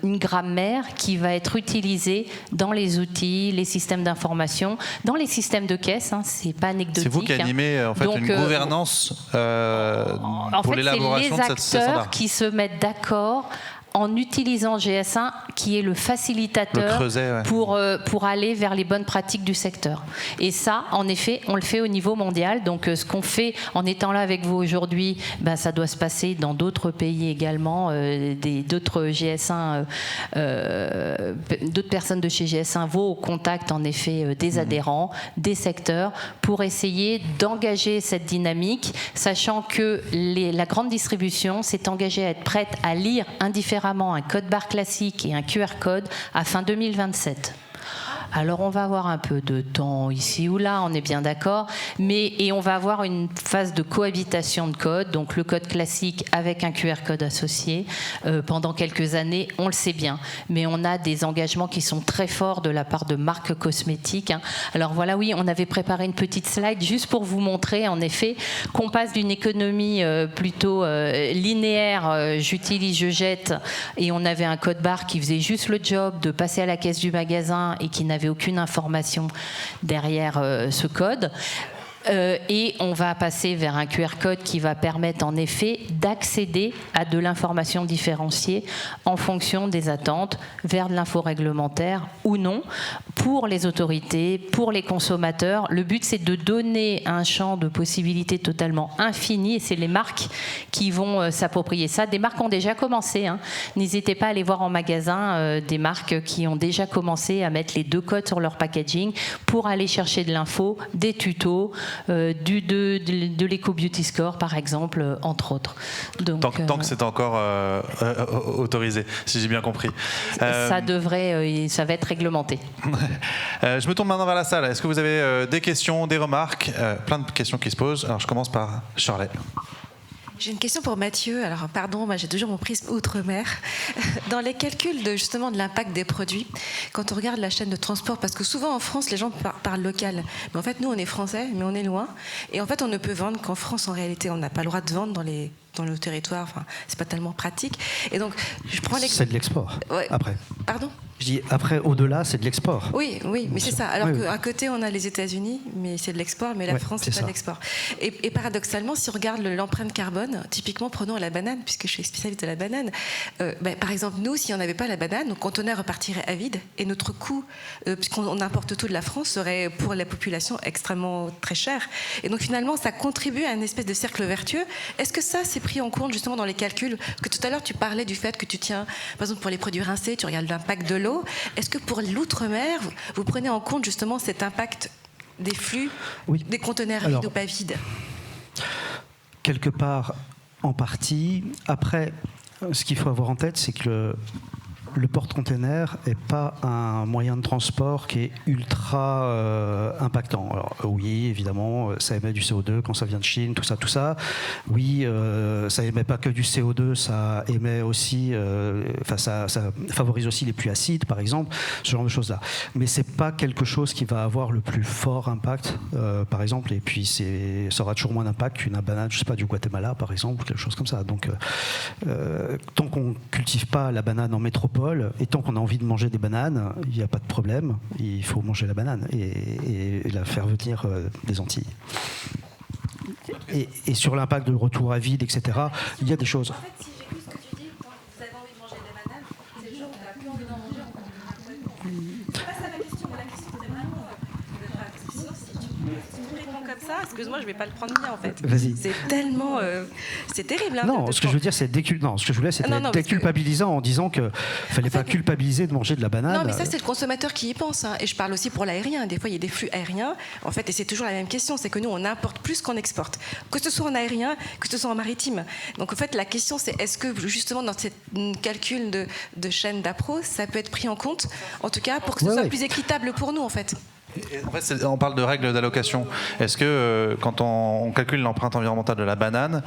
une grammaire qui va être utilisée dans les outils, les systèmes d'information, dans les systèmes de caisse, c'est pas anecdotique. C'est vous qui animez en fait une gouvernance pour l'élaboration de cette standard. C'est les acteurs qui se mettent d'accord en utilisant GS1 qui est le facilitateur pour aller vers les bonnes pratiques du secteur. Et ça, en effet, on le fait au niveau mondial. Donc ce qu'on fait en étant là avec vous aujourd'hui, ça doit se passer dans d'autres pays également, d'autres GS1, d'autres personnes de chez GS1 vont au contact en effet des adhérents, des secteurs, pour essayer d'engager cette dynamique, sachant que la grande distribution s'est engagée à être prête à lire indifféremment un code-barre classique et un QR code à fin 2027. Alors on va avoir un peu de temps ici ou là, on est bien d'accord, et on va avoir une phase de cohabitation de code, donc le code classique avec un QR code associé pendant quelques années, on le sait bien, mais on a des engagements qui sont très forts de la part de marques cosmétiques. Alors voilà, oui, on avait préparé une petite slide juste pour vous montrer en effet qu'on passe d'une économie plutôt linéaire, j'utilise, je jette, et on avait un code barre qui faisait juste le job de passer à la caisse du magasin et qui n'avait aucune information derrière ce code. Et on va passer vers un QR code qui va permettre en effet d'accéder à de l'information différenciée en fonction des attentes vers de l'info réglementaire ou non, pour les autorités, pour les consommateurs. Le but, c'est de donner un champ de possibilités totalement infini, et c'est les marques qui vont s'approprier ça. Des marques ont déjà commencé, N'hésitez pas à aller voir en magasin des marques qui ont déjà commencé à mettre les 2 codes sur leur packaging pour aller chercher de l'info, des tutos, de l'Eco-Beauty Score par exemple, entre autres. Donc, tant que c'est encore autorisé, si j'ai bien compris. Ça va être réglementé. Je me tourne maintenant vers la salle. Est-ce que vous avez des questions, des remarques? Plein de questions qui se posent. Alors je commence par Charlotte. J'ai une question pour Mathieu. Alors, pardon, moi j'ai toujours mon prisme outre-mer. Dans les calculs de l'impact des produits, quand on regarde la chaîne de transport, parce que souvent en France, les gens parlent local. Mais en fait, nous, on est français, mais on est loin. Et en fait, on ne peut vendre qu'en France, en réalité. On n'a pas le droit de vendre dans le territoire. Enfin, c'est pas tellement pratique. Et donc, je prends l'exemple. C'est de l'export, après. Pardon ? Je dis, après, au-delà, c'est de l'export. Oui, mais c'est ça. Alors qu'à côté, on a les États-Unis, mais c'est de l'export, mais la France, c'est pas de l'export. Et paradoxalement, si on regarde l'empreinte carbone, typiquement, prenons la banane, puisque je suis spécialiste de la banane. Par exemple, nous, si on n'avait pas la banane, nos conteneurs repartiraient à vide, et notre coût, puisqu'on importe tout de la France, serait pour la population extrêmement très cher. Et donc finalement, ça contribue à une espèce de cercle vertueux. Est-ce que ça, c'est pris en compte justement dans les calculs? Parce que tout à l'heure, tu parlais du fait que tu tiens, par exemple, pour les produits rincés, tu regardes l'impact de l'eau. Est-ce que pour l'outre-mer, vous prenez en compte justement cet impact des flux, des conteneurs vides ou pas vides? Quelque part, en partie. Après, ce qu'il faut avoir en tête, c'est que le porte-container n'est pas un moyen de transport qui est ultra impactant. Alors oui, évidemment, ça émet du CO2 quand ça vient de Chine, tout ça. Oui, ça émet pas que du CO2, ça émet aussi, ça favorise aussi les pluies acides, par exemple, ce genre de choses-là. Mais c'est pas quelque chose qui va avoir le plus fort impact, par exemple. Et puis ça aura toujours moins d'impact qu'une banane, je sais pas, du Guatemala, par exemple, ou quelque chose comme ça. Donc, tant qu'on cultive pas la banane en métropole, et tant qu'on a envie de manger des bananes, il n'y a pas de problème, il faut manger la banane et la faire venir des Antilles. Et sur l'impact de retour à vide, etc., il y a des choses. En fait, si j'écoute ce que tu dis, quand vous avez envie de manger des bananes, c'est le jour où vous n'avez plus envie d'en manger, on peut pas ça ma question, la question c'est vraiment, si tu me réponds comme ça, excuse-moi, je vais pas le prendre bien en fait. Vas-y. C'est tellement, c'est terrible. Hein, non, ce que je veux dire, c'est ce que je voulais, c'était déculpabilisant en disant que fallait pas culpabiliser de manger de la banane. Non, mais ça c'est le consommateur qui y pense. Hein. Et je parle aussi pour l'aérien. Des fois, il y a des flux aériens. En fait, et c'est toujours la même question, c'est que nous, on importe plus qu'on exporte, que ce soit en aérien, que ce soit en maritime. Donc en fait, la question, c'est est-ce que justement dans ce calcul de chaîne d'appro, ça peut être pris en compte, en tout cas pour que ce soit plus équitable pour nous, en fait. En fait, on parle de règles d'allocation. Est-ce que quand on calcule l'empreinte environnementale de la banane,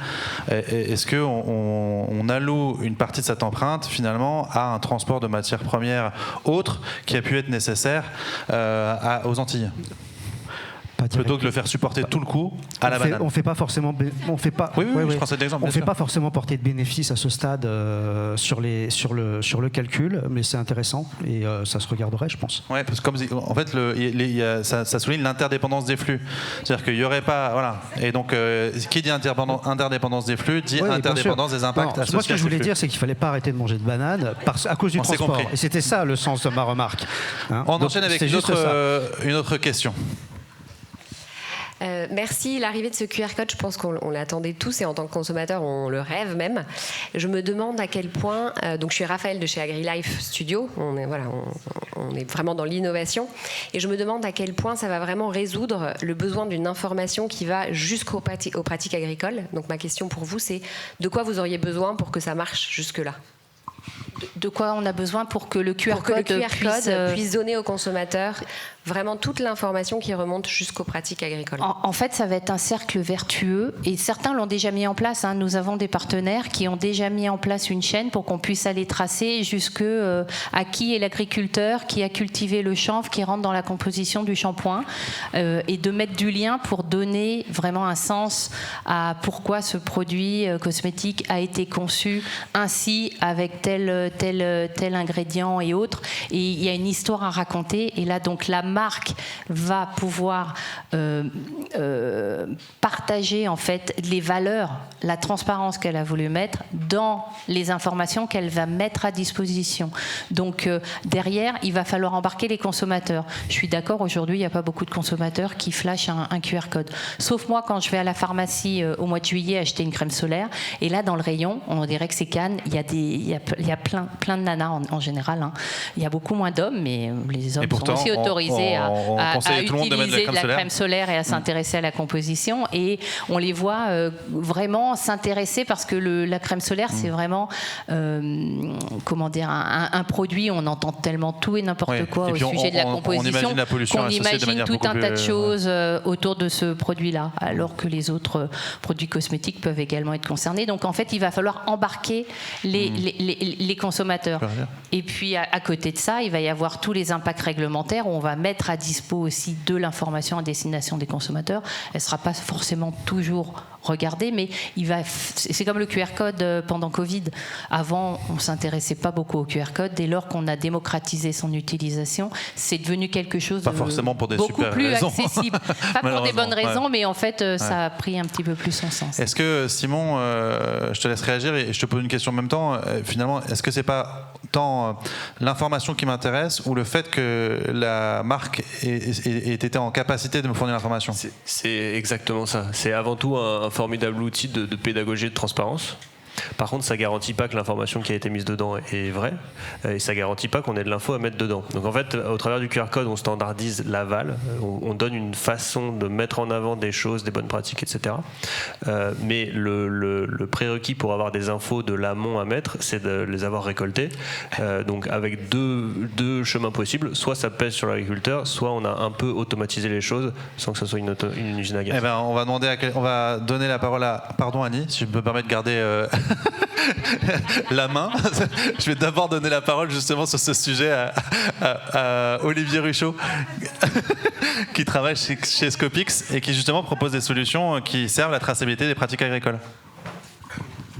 est-ce qu'on alloue une partie de cette empreinte finalement à un transport de matières premières autres qui a pu être nécessaire aux Antilles ? Plutôt que de le faire supporter tout le coup à la banane. On fait pas forcément. Je prends cet exemple. On fait pas forcément porter de bénéfices à ce stade sur le calcul, mais c'est intéressant et ça se regarderait, je pense. Ouais, parce que comme en fait, ça souligne l'interdépendance des flux. C'est-à-dire qu'il y aurait pas, voilà. Et donc, qui dit interdépendance des flux dit interdépendance des impacts associés. Moi, ce que je voulais dire, c'est qu'il fallait pas arrêter de manger de banane à cause du transport. Et c'était ça le sens de ma remarque. Hein, on enchaîne avec une autre question. Merci. L'arrivée de ce QR code, je pense qu'on l'attendait tous et en tant que consommateur, on le rêve même. Je me demande à quel point, donc je suis Raphaël de chez AgriLife Studio, on est vraiment dans l'innovation, et je me demande à quel point ça va vraiment résoudre le besoin d'une information qui va jusqu'aux pratiques agricoles. Donc ma question pour vous, c'est de quoi vous auriez besoin pour que ça marche jusque-là ? De quoi on a besoin pour que le QR code puisse donner aux consommateurs vraiment toute l'information qui remonte jusqu'aux pratiques agricoles. En fait, ça va être un cercle vertueux et certains l'ont déjà mis en place. Hein. Nous avons des partenaires qui ont déjà mis en place une chaîne pour qu'on puisse aller tracer jusque à qui est l'agriculteur qui a cultivé le chanvre qui rentre dans la composition du shampoing et de mettre du lien pour donner vraiment un sens à pourquoi ce produit cosmétique a été conçu ainsi avec tel ingrédient et autres. Et il y a une histoire à raconter et là donc la marque va pouvoir partager en fait les valeurs, la transparence qu'elle a voulu mettre dans les informations qu'elle va mettre à disposition. Donc derrière, il va falloir embarquer les consommateurs. Je suis d'accord, aujourd'hui, il n'y a pas beaucoup de consommateurs qui flashent un QR code. Sauf moi, quand je vais à la pharmacie au mois de juillet acheter une crème solaire, et là, dans le rayon, on dirait que c'est Cannes, il y a plein de nanas en général. Hein. Il y a beaucoup moins d'hommes, mais les hommes sont aussi autorisés à utiliser de la crème solaire et à s'intéresser à la composition, et on les voit vraiment s'intéresser parce que la crème solaire c'est vraiment un produit, on entend tellement tout et n'importe quoi au sujet de la composition qu'on imagine tout un tas de choses autour de ce produit-là, alors que les autres produits cosmétiques peuvent également être concernés. Donc en fait il va falloir embarquer les consommateurs, et puis à côté de ça il va y avoir tous les impacts réglementaires où on va mettre à dispo aussi de l'information à destination des consommateurs. Elle ne sera pas forcément toujours regardée, mais c'est comme le QR code pendant Covid. Avant, on ne s'intéressait pas beaucoup au QR code. Dès lors qu'on a démocratisé son utilisation, c'est devenu quelque chose pas forcément pour des beaucoup super plus raisons. accessible. Pas pour des bonnes raisons, mais en fait, ça a pris un petit peu plus son sens. Est-ce que, Simon, je te laisse réagir et je te pose une question en même temps. Finalement, est-ce que c'est pas tant l'information qui m'intéresse ou le fait que la marque ait été en capacité de me fournir l'information ? C'est exactement ça. C'est avant tout un formidable outil de pédagogie et de transparence. Par contre, ça ne garantit pas que l'information qui a été mise dedans est vraie, et ça ne garantit pas qu'on ait de l'info à mettre dedans. Donc en fait, au travers du QR code, on standardise l'aval, on donne une façon de mettre en avant des choses, des bonnes pratiques, etc. Mais le prérequis pour avoir des infos de l'amont à mettre, c'est de les avoir récoltées. Donc avec deux chemins possibles, soit ça pèse sur l'agriculteur, soit on a un peu automatisé les choses sans que ce soit une usine à gaz. Eh ben, on va donner la parole à... Pardon Annie, si je me permets de garder... la main. Je vais d'abord donner la parole justement sur ce sujet à Olivier Ruchot qui travaille chez Scopix et qui justement propose des solutions qui servent la traçabilité des pratiques agricoles.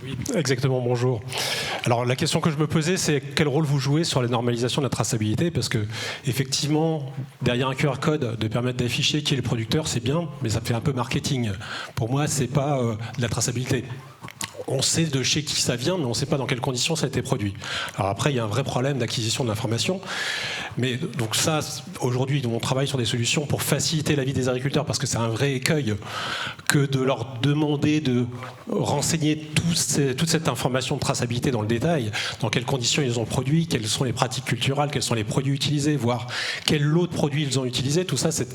Oui, exactement, bonjour. Alors la question que je me posais, c'est quel rôle vous jouez sur la normalisation de la traçabilité, parce que effectivement, derrière un QR code, de permettre d'afficher qui est le producteur, c'est bien, mais ça fait un peu marketing. Pour moi, c'est pas de la traçabilité. On sait de chez qui ça vient, mais on ne sait pas dans quelles conditions ça a été produit. Alors après, il y a un vrai problème d'acquisition de l'information. Mais donc ça, aujourd'hui, on travaille sur des solutions pour faciliter la vie des agriculteurs, parce que c'est un vrai écueil que de leur demander de renseigner toute cette information de traçabilité dans le détail, dans quelles conditions ils ont produit, quelles sont les pratiques culturales, quels sont les produits utilisés, voire quel lot de produits ils ont utilisé. Tout ça, c'est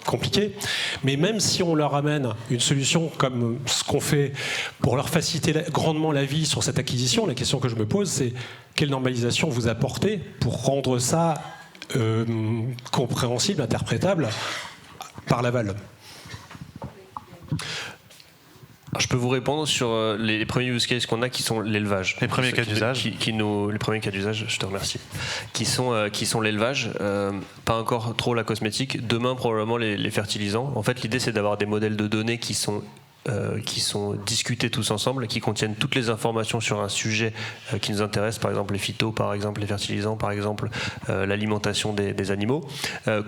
compliqué. Mais même si on leur amène une solution comme ce qu'on fait pour leur faciliter grandement la vie sur cette acquisition, la question que je me pose, c'est quelle normalisation vous apportez pour rendre ça compréhensible, interprétable par l'aval. Je peux vous répondre sur les premiers use cases qu'on a, qui sont l'élevage. Les premiers cas d'usage. Les premiers cas d'usage, je te remercie. Qui sont l'élevage, pas encore trop la cosmétique. Demain, probablement les fertilisants. En fait, l'idée, c'est d'avoir des modèles de données qui sont discutés tous ensemble, qui contiennent toutes les informations sur un sujet qui nous intéresse, par exemple les phytos, par exemple les fertilisants, par exemple l'alimentation des animaux,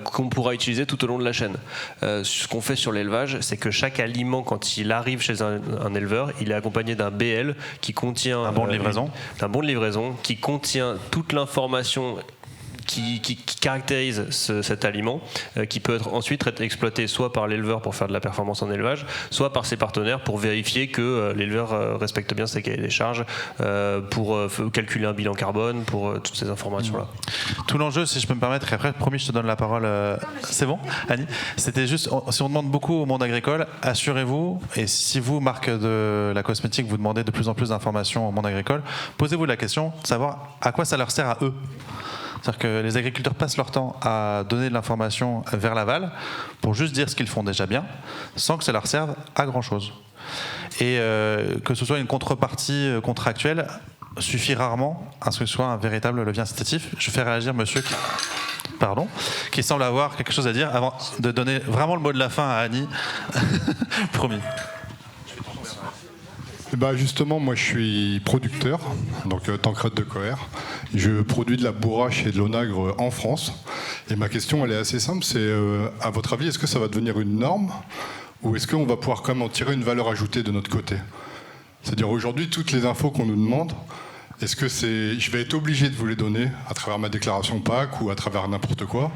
qu'on pourra utiliser tout au long de la chaîne. Ce qu'on fait sur l'élevage, c'est que chaque aliment, quand il arrive chez un éleveur, il est accompagné d'un BL qui contient un bon de livraison, qui contient toute l'information qui caractérise cet aliment, qui peut ensuite être exploité soit par l'éleveur pour faire de la performance en élevage, soit par ses partenaires pour vérifier que l'éleveur respecte bien ses cahiers des charges, pour calculer un bilan carbone, pour toutes ces informations-là. Tout l'enjeu, si je peux me permettre, et après, promis, je te donne la parole. C'est bon, Annie? C'était juste, si on demande beaucoup au monde agricole, assurez-vous, et si vous, marque de la cosmétique, vous demandez de plus en plus d'informations au monde agricole, posez-vous la question de savoir à quoi ça leur sert à eux. C'est-à-dire que les agriculteurs passent leur temps à donner de l'information vers l'aval pour juste dire ce qu'ils font déjà bien, sans que ça leur serve à grand-chose. Et que ce soit une contrepartie contractuelle suffit rarement à ce que ce soit un véritable levier incitatif. Je fais réagir monsieur qui semble avoir quelque chose à dire avant de donner vraiment le mot de la fin à Annie. Promis. Justement, moi je suis producteur, donc Tancrède de Coër. Je produis de la bourrache et de l'onagre en France. Et ma question, elle est assez simple, c'est à votre avis, est-ce que ça va devenir une norme ou est-ce qu'on va pouvoir quand même en tirer une valeur ajoutée de notre côté? C'est-à-dire aujourd'hui, toutes les infos qu'on nous demande, est-ce que je vais être obligé de vous les donner à travers ma déclaration PAC ou à travers n'importe quoi?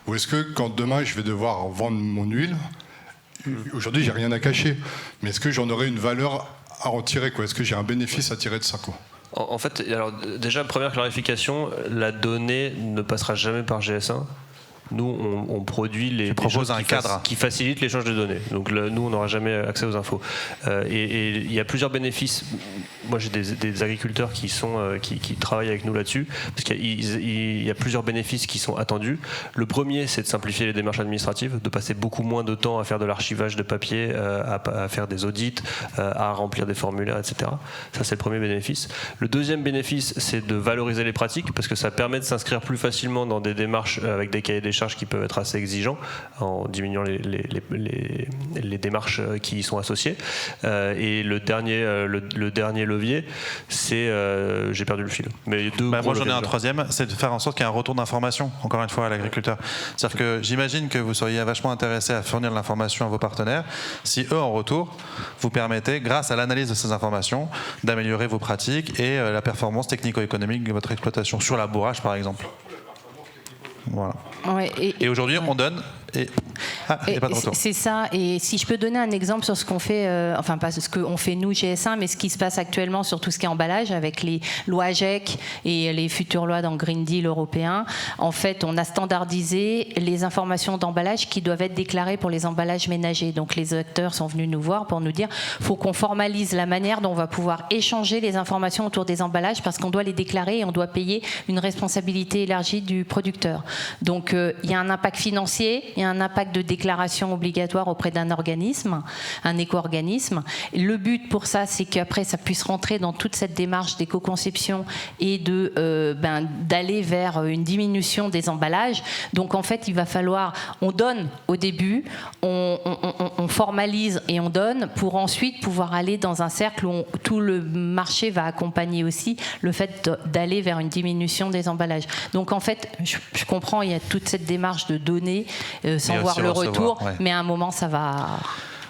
Ou est-ce que quand demain je vais devoir vendre mon huile, aujourd'hui j'ai rien à cacher, mais est-ce que j'en aurai une valeur à en tirer, quoi? Est-ce que j'ai un bénéfice à tirer de ça, quoi? En fait, alors déjà, première clarification, la donnée ne passera jamais par GS1. Nous, on produit les choses qui facilitent l'échange de données. Donc nous, on n'aura jamais accès aux infos. Et il y a plusieurs bénéfices. Moi, j'ai des agriculteurs qui travaillent avec nous là-dessus, parce qu'il y a plusieurs bénéfices qui sont attendus. Le premier, c'est de simplifier les démarches administratives, de passer beaucoup moins de temps à faire de l'archivage de papier, à faire des audits, à remplir des formulaires, etc. Ça, c'est le premier bénéfice. Le deuxième bénéfice, c'est de valoriser les pratiques, parce que ça permet de s'inscrire plus facilement dans des démarches avec des cahiers des charges qui peuvent être assez exigeants, en diminuant les démarches qui y sont associées. Et le dernier levier, c'est j'ai perdu le fil. Mais moi j'en ai un troisième, c'est de faire en sorte qu'il y ait un retour d'information, encore une fois, à l'agriculteur. C'est-à-dire que j'imagine que vous seriez vachement intéressé à fournir de l'information à vos partenaires, si eux en retour vous permettez, grâce à l'analyse de ces informations, d'améliorer vos pratiques et la performance technico-économique de votre exploitation, sur la bourrage par exemple. Voilà. Ouais, et aujourd'hui, on donne. C'est ça. Et si je peux donner un exemple sur ce qu'on fait, enfin pas ce qu'on fait nous GS1, mais ce qui se passe actuellement sur tout ce qui est emballage avec les lois AGEC et les futures lois dans le Green Deal européen. En fait, on a standardisé les informations d'emballage qui doivent être déclarées pour les emballages ménagers. Donc les acteurs sont venus nous voir pour nous dire faut qu'on formalise la manière dont on va pouvoir échanger les informations autour des emballages, parce qu'on doit les déclarer et on doit payer une responsabilité élargie du producteur. Donc il y a un impact financier, il y a un impact de déclaration obligatoire auprès d'un organisme, un éco-organisme. Le but pour ça, c'est qu'après ça puisse rentrer dans toute cette démarche d'éco-conception et d'aller vers une diminution des emballages. Donc en fait, il va falloir, on donne au début, on formalise et on donne pour ensuite pouvoir aller dans un cercle où tout le marché va accompagner aussi le fait d'aller vers une diminution des emballages. Donc en fait, je comprends, il y a toute cette démarche de donner sans voir le retour, ouais. Mais à un moment ça va...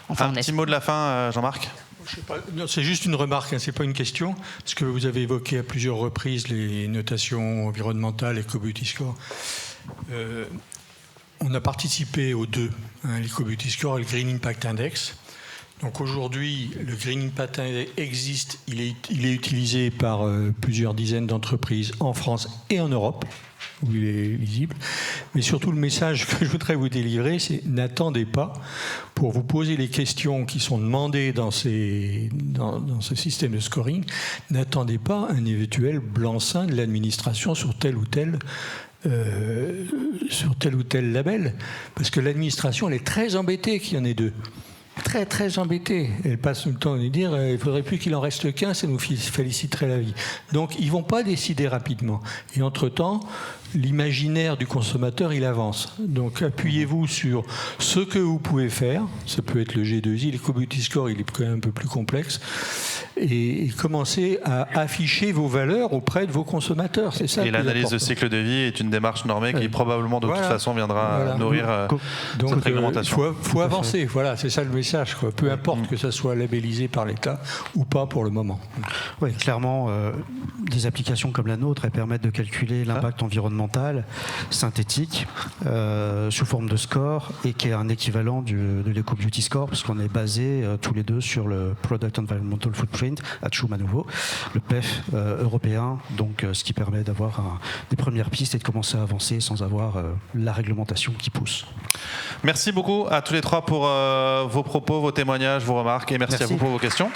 un petit mot de la fin, Jean-Marc. C'est juste une remarque, c'est pas une question, parce que vous avez évoqué à plusieurs reprises les notations environnementales, Eco-Beauty Score. On a participé aux deux, l'Eco-Beauty Score et le Green Impact Index. Donc aujourd'hui, le Green Impact Index existe, il est utilisé par plusieurs dizaines d'entreprises en France et en Europe, où il est lisible. Mais surtout, le message que je voudrais vous délivrer, c'est n'attendez pas pour vous poser les questions qui sont demandées dans ce système de scoring, n'attendez pas un éventuel blanc-seing de l'administration sur tel ou tel label, parce que l'administration, elle est très embêtée qu'il y en ait deux. Très, très embêtée. Elle passe tout le temps à nous dire il ne faudrait plus qu'il en reste qu'un, ça nous féliciterait la vie. Donc, ils ne vont pas décider rapidement. Et entre-temps, l'imaginaire du consommateur, il avance. Donc, appuyez-vous sur ce que vous pouvez faire. Ça peut être le G2I, l'Eco-Beauty Score, il est quand même un peu plus complexe. Et commencez à afficher vos valeurs auprès de vos consommateurs. C'est ça. Et l'analyse de cycle de vie est une démarche normée qui probablement de toute façon viendra nourrir cette réglementation. Il faut avancer. Voilà, c'est ça le message. Peu importe que ça soit labellisé par l'État ou pas pour le moment. Oui, clairement, des applications comme la nôtre, elles permettent de calculer l'impact environnemental synthétique sous forme de score et qui est un équivalent de l'Eco-Beauty Score, parce qu'on est basé tous les deux sur le Product Environmental Footprint à Tchoum à nouveau, le PEF européen, donc ce qui permet d'avoir des premières pistes et de commencer à avancer sans avoir la réglementation qui pousse. Merci beaucoup à tous les trois pour vos propos, vos témoignages, vos remarques, et merci à vous pour vos questions.